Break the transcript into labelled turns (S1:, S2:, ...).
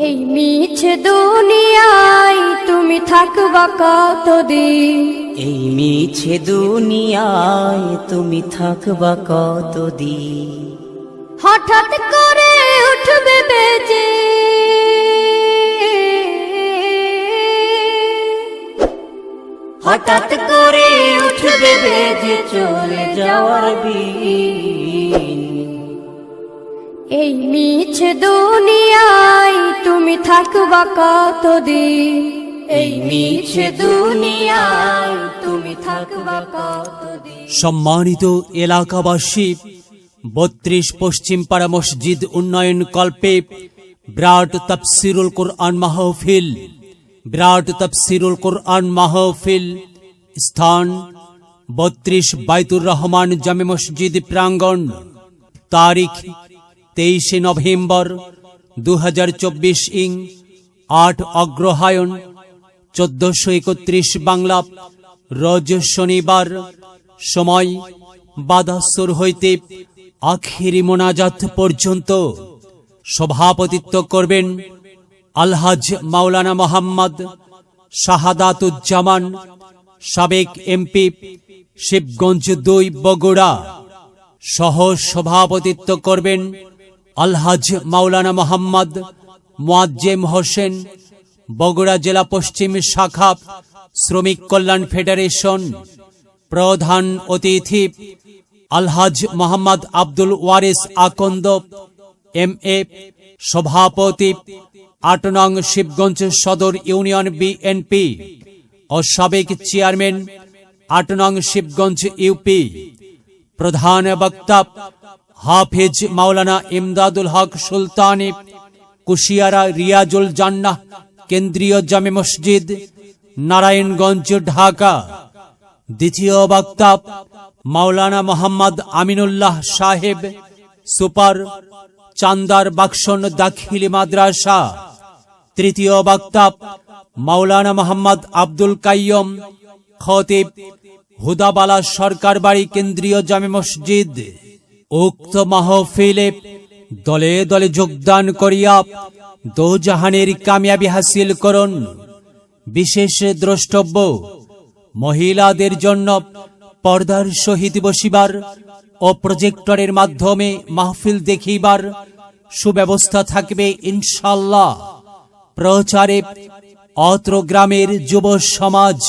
S1: এই মিছে দুনিয়ায় তুমি থাকবা কতদিন,
S2: এই মিছে দুনিয়ায় তুমি থাকবা কতদিন।
S1: হঠাৎ করে উঠবে বেজে
S2: হঠাৎ করে উঠবে বেজে চলে যাওয়ার দিন।
S1: এই মিছে দুনিয়ায় তুমি থাকবা কতদিন,
S2: এই মিছে দুনিয়ায় তুমি থাকবা কতদিন।
S3: সম্মানিত এলাকাবাসী, 32 পশ্চিমপাড়া মসজিদ উন্নয়ন কল্পে বিরাট তাফসিরুল কোরআন মাহফিল, বিরাট তাফসিরুল কোরআন মাহফিল। স্থান 32 বাইতুর রহমান জামে মসজিদ প্রাঙ্গণ। তারিখ 23 নভেম্বর 2024 ইং 8 অগ্রহায়ণ 1431 বাংলা, রোজ শনিবার। সময় বাদাসর হইতে আখিরি মোনাজাত পর্যন্ত। সভাপতিত্ব করবেন আলহাজ মাওলানা মোহাম্মদ শাহাদাতুজ্জামান, সাবেক এমপি, শিবগঞ্জ 2 বগুড়া। সহ সভাপতিত্ব করবেন আলহাজ মাওলানা মোহাম্মদ মুয়াজ্জেম হোসেন, বগুড়া জেলা পশ্চিম শাখা শ্রমিক কল্যাণ ফেডারেশন। প্রধান অতিথি আলহাজ মোহাম্মদ আব্দুল ওয়ারিস আকন্দ, MA, সভাপতি 8 নং শিবগঞ্জ সদর ইউনিয়ন বিএনপি ও সাবেক চেয়ারম্যান 8 নং শিবগঞ্জ ইউপি। প্রধান বক্তা হাফেজ মাওলানা ইমদাদুল হক সুলতানি, কুশিয়ারা রিয়াজুল জান্নাহ কেন্দ্রীয় জামে মসজিদ, নারায়ণগঞ্জ, ঢাকা। দ্বিতীয় বক্তা মাওলানা মোহাম্মদ আমিনুল্লাহ সাহেব, সুপার, চান্দার বাক্সন দাখিলি মাদ্রাসা। তৃতীয় বক্তা মাওলানা মোহাম্মদ আব্দুল কাইয়ুম, খতিব, হুদাবালা সরকার বাড়ি কেন্দ্রীয় জামে মসজিদ। উক্ত মাহফিলে দলে দলে যোগদান করিয়া দোজাহানের কামিয়াবি হাসিল করুন। বিশেষ দ্রষ্টব্য, মহিলাদের জন্য পর্দার সহিত বসিবার ও প্রজেক্টরের মাধ্যমে মাহফিল দেখিবার সুব্যবস্থা থাকবে ইনশাআল্লাহ। প্রচারে অত্র গ্রামের যুব সমাজ।